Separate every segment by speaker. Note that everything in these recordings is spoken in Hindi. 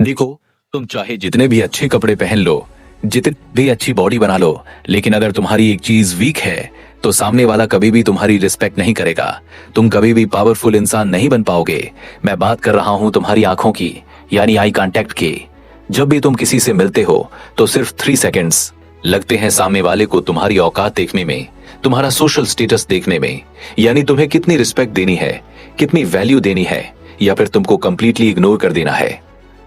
Speaker 1: देखो, तुम चाहे जितने भी अच्छे कपड़े पहन लो, जितनी भी अच्छी बॉडी बना लो, लेकिन अगर तुम्हारी एक चीज वीक है तो सामने वाला कभी भी तुम्हारी रिस्पेक्ट नहीं करेगा। तुम कभी भी पावरफुल इंसान नहीं बन पाओगे। मैं बात कर रहा हूं तुम्हारी आंखों की, यानी आई कांटेक्ट की। जब भी तुम किसी से मिलते हो तो सिर्फ 3 सेकेंड्स लगते हैं सामने वाले को तुम्हारी औकात देखने में, तुम्हारा सोशल स्टेटस देखने में, यानी तुम्हें कितनी रिस्पेक्ट देनी है, कितनी वैल्यू देनी है, या फिर तुमको कंप्लीटली इग्नोर कर देना है।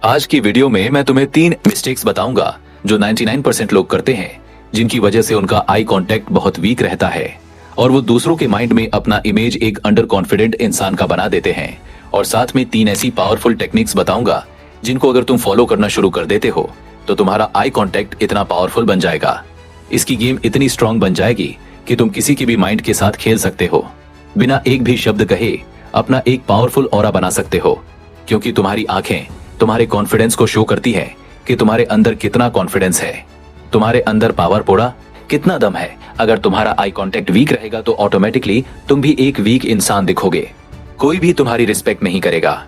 Speaker 1: आज की वीडियो में मैं तुम्हें 3 मिस्टेक्स बताऊंगा जो 99% लोग करते हैं, जिनकी वजह से उनका आई कांटेक्ट बहुत वीक रहता है और वो दूसरों के माइंड में अपना इमेज एक अंडर कॉन्फिडेंट इंसान का बना देते हैं। और साथ में 3 ऐसी पावरफुल टेक्निक्स बताऊंगा जिनको अगर तुम फॉलो करना शुरू कर देते हो तो तुम्हारा आई कांटेक्ट इतना पावरफुल बन जाएगा, इसकी गेम इतनी स्ट्रांग बन जाएगी कि तुम किसी के भी माइंड के साथ खेल सकते हो। बिना एक भी शब्द कहे अपना एक पावरफुल ऑरा बना सकते हो, क्योंकि तुम्हारी आंखें तुम्हारे कॉन्फिडेंस को शो करती है कि तुम्हारे अंदर कितना कॉन्फिडेंस है, तुम्हारे अंदर पावर पोड़ा कितना दम है। अगर तुम्हारा आई कांटेक्ट वीक रहेगा तो ऑटोमेटिकली तुम भी एक वीक इंसान दिखोगे, कोई भी तुम्हारी रिस्पेक्ट नहीं करेगा।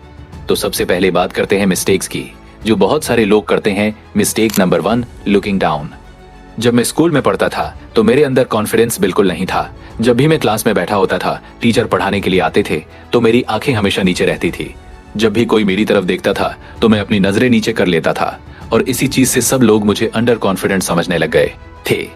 Speaker 1: तो सबसे पहले बात करते हैं मिस्टेक्स की, जो बहुत सारे लोग करते हैं। Mistake number 1, looking down. जब मैं स्कूल में पढ़ता था तो मेरे अंदर कॉन्फिडेंस बिल्कुल नहीं था। जब भी मैं क्लास में बैठा होता था, टीचर पढ़ाने के लिए आते थे तो मेरी आंखें हमेशा नीचे रहती थी। जब भी कोई मेरी तरफ देखता था तो मैं अपनी नजरें नीचे कर लेता था और इसी चीज से सब लोग मुझे अंडर कॉन्फिडेंट समझने लग गए थे।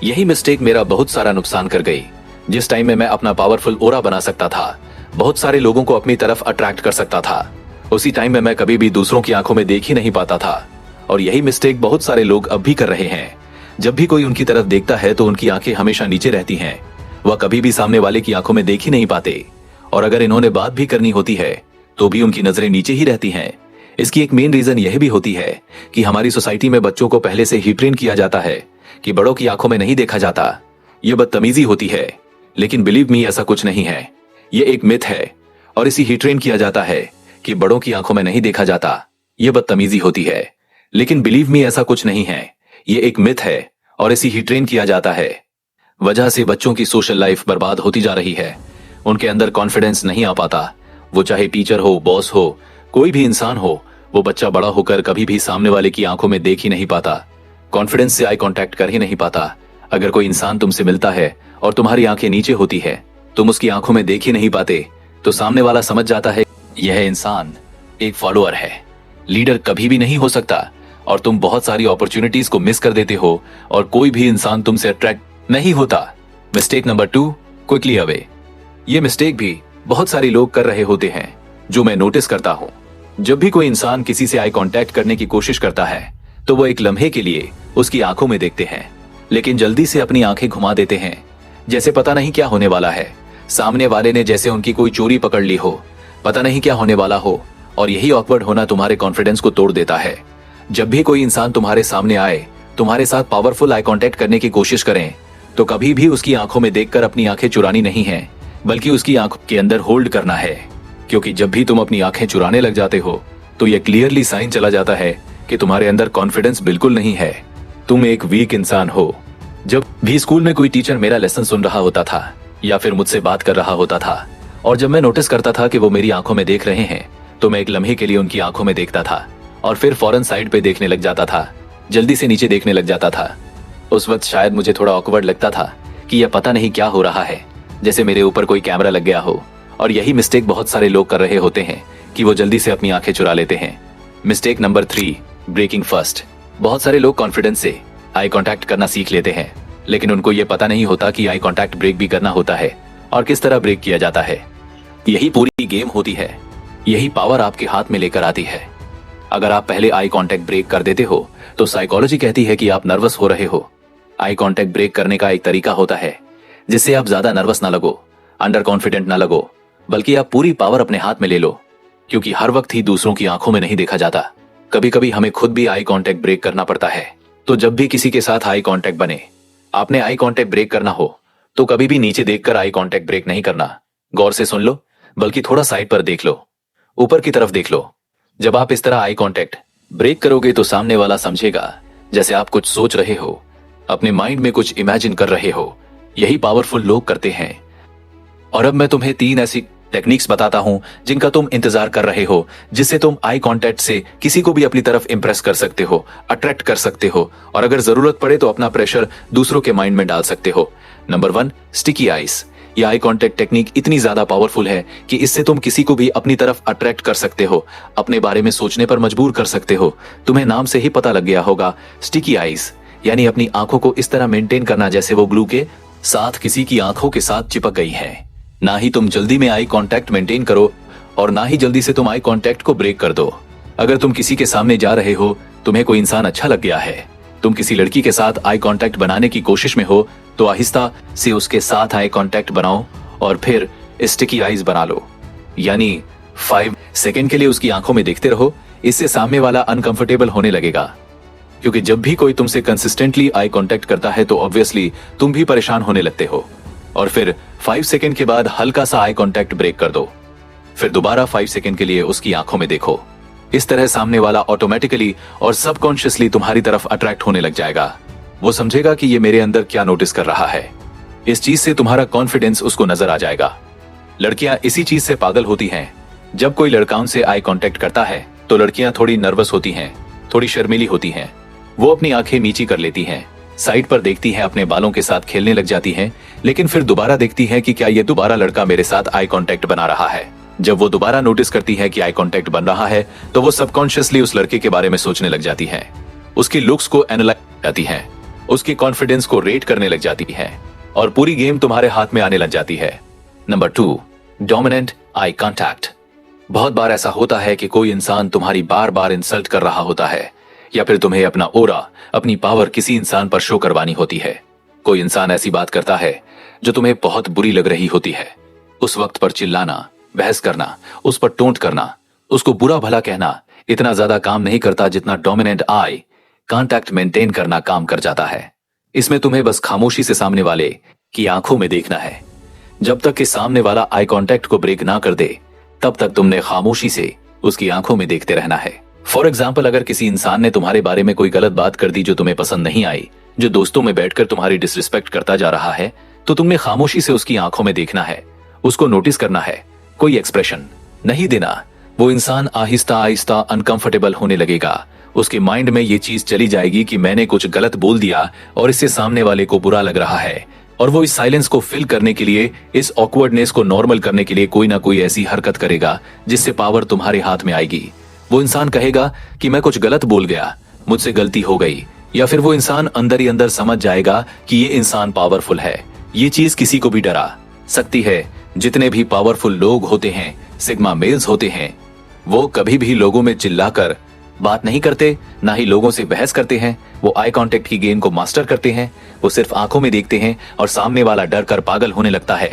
Speaker 1: यही मिस्टेक मेरा बहुत सारा नुकसान कर गई। जिस टाइम में मैं अपना पावरफुल ओरा बना सकता था, बहुत सारे लोगों को अपनी तरफ अट्रैक्ट कर सकता था, उसी टाइम में मैं कभी भी दूसरों की आंखों में देख ही नहीं पाता था। और यही मिस्टेक बहुत सारे लोग अब भी कर रहे हैं। जब भी कोई उनकी तरफ देखता है तो उनकी आंखें हमेशा नीचे रहती हैं, वह कभी भी सामने वाले की आंखों में देख ही नहीं पाते। और अगर इन्होंने बात भी करनी होती है तो भी उनकी नजरें नीचे ही रहती हैं। इसकी एक मेन रीजन यह भी होती है कि हमारी सोसाइटी में बच्चों को पहले से ही ट्रेन किया जाता है कि बड़ों की आंखों में नहीं देखा जाता। यह बदतमीजी होती है, लेकिन बिलीव मी ऐसा कुछ नहीं है, यह एक मिथ है। और इसी ही ट्रेन किया जाता है कि बड़ों की आंखों में नहीं देखा जाता, यह बदतमीजी होती है, लेकिन बिलीव मी ऐसा कुछ नहीं है, यह एक मिथ है और इसी ही ट्रेन किया जाता है। वजह से बच्चों की सोशल लाइफ बर्बाद होती जा रही है। उनके अंदर कॉन्फिडेंस नहीं आ पाता। वो चाहे टीचर हो, बॉस हो, कोई भी इंसान हो, वो बच्चा बड़ा होकर कभी भी सामने वाले की आंखों में देख ही नहीं पाता, कॉन्फिडेंस से आई कांटेक्ट कर ही नहीं पाता। अगर कोई इंसान तुमसे मिलता है और तुम्हारी आंखें नीचे होती है, तुम उसकी आंखों में देख ही नहीं पाते, तो सामने वाला समझ जाता है यह इंसान एक फॉलोअर है, लीडर कभी भी नहीं हो सकता। और तुम बहुत सारी अपॉर्चुनिटीज को मिस कर देते हो और कोई भी इंसान तुमसे अट्रैक्ट नहीं होता। Mistake number 2, quickly away. ये मिस्टेक भी बहुत सारे लोग कर रहे होते हैं, जो मैं नोटिस करता हूं। जब भी कोई इंसान किसी से आई कांटेक्ट करने की कोशिश करता है तो वो एक लम्हे के लिए उसकी आंखों में देखते हैं, लेकिन जल्दी से अपनी आंखें घुमा देते हैं, जैसे पता नहीं क्या होने वाला है। सामने वाले ने जैसे उनकी कोई चोरी पकड़ ली हो, पता नहीं क्या होने वाला हो। और यही ऑकवर्ड होना तुम्हारे कॉन्फिडेंस को तोड़ देता है। जब भी कोई इंसान तुम्हारे सामने आए, तुम्हारे साथ पावरफुल आई कांटेक्ट करने की कोशिश करें, तो कभी भी उसकी आंखों में देखकर अपनी आंखें चुरानी नहीं है, बल्कि उसकी आंखों के अंदर होल्ड करना है। क्योंकि जब भी तुम अपनी आंखें चुराने लग जाते हो तो यह क्लियरली साइन चला जाता है कि तुम्हारे अंदर कॉन्फिडेंस बिल्कुल नहीं है, तुम एक वीक इंसान हो। जब भी स्कूल में कोई टीचर मेरा लेसन सुन रहा होता था या फिर मुझसे बात कर रहा होता था, और जब मैं नोटिस करता था कि वो मेरी आंखों में देख रहे हैं, तो मैं एक लम्हे के लिए उनकी आंखों में देखता था और फिर फौरन साइड पे देखने लग जाता था, जल्दी से नीचे देखने लग जाता था। उस वक्त शायद मुझे थोड़ा ऑकवर्ड लगता था कि यह पता नहीं क्या हो रहा है, जैसे मेरे ऊपर कोई कैमरा लग गया हो। और यही मिस्टेक बहुत सारे लोग कर रहे होते हैं कि वो जल्दी से अपनी आंखें चुरा लेते हैं। Mistake number 3, breaking first. बहुत सारे लोग कॉन्फिडेंस से आई कांटेक्ट करना सीख लेते हैं, लेकिन उनको ये पता नहीं होता कि आई कांटेक्ट ब्रेक भी करना होता है और किस तरह ब्रेक किया जाता है। यही पूरी गेम होती है, यही पावर आपके हाथ में लेकर आती है। अगर आप पहले आई कांटेक्ट ब्रेक कर देते हो तो साइकोलॉजी कहती है कि आप नर्वस हो रहे हो। आई कांटेक्ट ब्रेक करने का एक तरीका होता है जिससे आप ज्यादा नर्वस ना लगो, अंडर कॉन्फिडेंट ना लगो, बल्कि आप पूरी पावर अपने हाथ में ले लो। क्योंकि हर वक्त ही दूसरों की आंखों में नहीं देखा जाता, कभी कभी हमें खुद भी आई कांटेक्ट ब्रेक करना पड़ता है। तो जब भी किसी के साथ आई कांटेक्ट बने, आपने आई कांटेक्ट ब्रेक करना हो तो कभी भी नीचे देखकर आई कांटेक्ट ब्रेक नहीं करना। गौर से सुन लो, बल्कि थोड़ा साइड पर देख लो, ऊपर की तरफ देख लो। जब आप इस तरह आई कांटेक्ट ब्रेक करोगे तो सामने वाला समझेगा जैसे आप कुछ सोच रहे हो, अपने माइंड में कुछ इमेजिन कर रहे हो। यही पावरफुल लोग करते हैं। और अब मैं तुम्हें 3 ऐसी टेक्निक्स बताता हूं जिनका तुम इंतजार कर रहे हो, जिससे तुम आई कांटेक्ट से किसी को भी अपनी तरफ इंप्रेस कर सकते हो, अट्रैक्ट कर सकते हो और अगर जरूरत पड़े तो अपना प्रेशर दूसरों के माइंड में डाल सकते हो। Number 1, sticky eyes. यह आई कांटेक्ट टेक्निक इतनी ज्यादा पावरफुल है कि इससे तुम किसी को भी अपनी तरफ अट्रैक्ट कर सकते हो, अपने बारे में सोचने पर मजबूर कर सकते हो। तुम्हें नाम से ही पता लग गया होगा, स्टिकी आईज यानी अपनी आंखों को इस तरह मेंटेन करना जैसे वो ग्लू के साथ किसी की आंखों के साथ चिपक गई है। ना ही तुम जल्दी में आई कांटेक्ट मेंटेन करो और ना ही जल्दी से तुम आई कांटेक्ट को ब्रेक कर दो। अगर तुम किसी के सामने जा रहे हो, तुम्हें कोई इंसान अच्छा लग गया है, तुम किसी लड़की के साथ आई कांटेक्ट बनाने की कोशिश में हो, तो आहिस्ता से उसके साथ आई कांटेक्ट बनाओ और फिर स्टिकी आईज बना लो, यानी 5 सेकंड के लिए उसकी आंखों में देखते रहो। इससे सामने वाला अनकंफर्टेबल होने लगेगा, क्योंकि जब भी कोई तुमसे कंसिस्टेंटली आई कांटेक्ट करता है तो ऑब्वियसली तुम भी परेशान होने लगते हो। और फिर 5 सेकंड के बाद हल्का सा आई कांटेक्ट ब्रेक कर दो, फिर दोबारा 5 सेकंड के लिए उसकी आंखों में देखो। इस तरह सामने वाला ऑटोमेटिकली और सबकॉन्शियसली तुम्हारी तरफ अट्रैक्ट होने लग जाएगा। वो समझेगा कि ये मेरे अंदर क्या नोटिस कर रहा है। इस चीज से तुम्हारा कॉन्फिडेंस उसको नजर आ जाएगा। लड़कियां इसी चीज से पागल होती हैं। जब कोई लड़का उनसे आई कांटेक्ट करता है तो लड़कियां थोड़ी नर्वस होती हैं, थोड़ी शर्मीली होती हैं। वो अपनी आंखें नीची कर लेती हैं, साइड पर देखती हैं, अपने बालों के साथ खेलने लग जाती हैं, लेकिन फिर दोबारा देखती हैं कि क्या ये दोबारा लड़का मेरे साथ आई कांटेक्ट बना रहा है। जब वो दोबारा नोटिस करती है कि आई कांटेक्ट बन रहा है तो वो सबकॉन्शियसली उस लड़के के बारे में सोचने लग जाती है, उसकी लुक्स को एनालाइज करती है, उसकी कॉन्फिडेंस को रेट करने लग जाती है और पूरी गेम तुम्हारे हाथ में आने लग जाती है। Number 2, dominant eye contact. बहुत बार ऐसा होता है कि कोई इंसान तुम्हारी बार बार इंसल्ट कर रहा होता है या फिर तुम्हें अपना ओरा, अपनी पावर किसी इंसान पर शो करवानी होती है। कोई इंसान ऐसी बात करता है जो तुम्हें बहुत बुरी लग रही होती है। उस वक्त पर चिल्लाना, बहस करना, उस पर टोंट करना, उसको बुरा भला कहना इतना ज्यादा काम नहीं करता जितना डोमिनेंट आई कांटेक्ट मेंटेन करना काम कर जाता है। इसमें तुम्हें बस खामोशी से सामने वाले की आंखों में देखना है। जब तक कि सामने वाला आई कांटेक्ट को ब्रेक ना कर दे तब तक तुमने खामोशी से उसकी आंखों में देखते रहना है। फॉर एग्जाम्पल, अगर किसी इंसान ने तुम्हारे बारे में कोई गलत बात कर दी जो तुम्हें पसंद नहीं आई, जो दोस्तों में बैठकर तुम्हारी डिसरिस्पेक्ट करता जा रहा है, तो तुमने खामोशी से उसकी आंखों में देखना है, उसको नोटिस करना है, कोई एक्सप्रेशन नहीं देना। वो इंसान आहिस्ता आहिस्ता अनकंफर्टेबल होने लगेगा। उसके माइंड में ये चीज चली जाएगी कि मैंने कुछ गलत बोल दिया और इससे सामने वाले को बुरा लग रहा है, और वो इस साइलेंस को फिल करने के लिए, इस ऑकवर्डनेस को नॉर्मल करने के लिए कोई ना कोई ऐसी हरकत करेगा जिससे पावर तुम्हारे हाथ में आएगी। वो इंसान कहेगा कि मैं कुछ गलत बोल गया, मुझसे गलती हो गई, या फिर वो इंसान अंदर ही अंदर समझ जाएगा कि ये इंसान पावरफुल है। ये चीज किसी को भी डरा सकती है। जितने भी पावरफुल लोग होते हैं, सिग्मा मेल्स होते हैं, वो कभी भी लोगों में चिल्लाकर बात नहीं करते, ना ही लोगों से बहस करते हैं। वो आई कांटेक्ट की गेम को मास्टर करते हैं। वो सिर्फ आंखों में देखते हैं और सामने वाला डर कर पागल होने लगता है।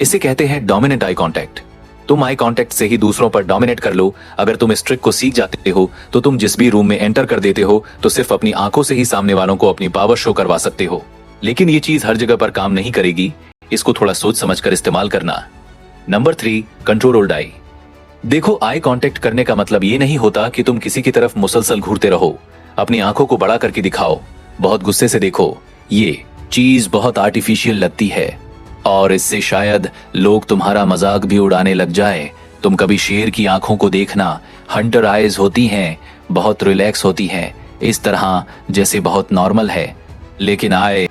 Speaker 1: इसे कहते हैं डोमिनेंट आई कांटेक्ट। तुम आई कांटेक्ट से ही दूसरों पर डोमिनेट कर लो। अगर तुम इस ट्रिक को सीख जाते हो तो तुम जिस भी रूम में एंटर कर देते हो तो सिर्फ अपनी आंखों से ही सामने वालों को अपनी पावर शो करवा सकते हो। लेकिन ये चीज हर जगह पर काम नहीं करेगी, इसको थोड़ा सोच समझकर इस्तेमाल करना। Number 3, control old I. देखो, आई कांटेक्ट करने का मतलब ये नहीं होता कि तुम किसी की तरफ मुसलसल घूरते रहो। अपनी आंखों को बड़ा करके दिखाओ, बहुत गुस्से से देखो। ये चीज बहुत आर्टिफिशियल लगती है और इससे शायद लोग तुम्हारा मजाक भी उड़ाने लग जाए। तुम कभी शेर की आंखों को देखना, हंटर आईज होती हैं, बहुत रिलैक्स होती हैं, इस तरह जैसे बहुत नॉर्मल है, लेकिन आए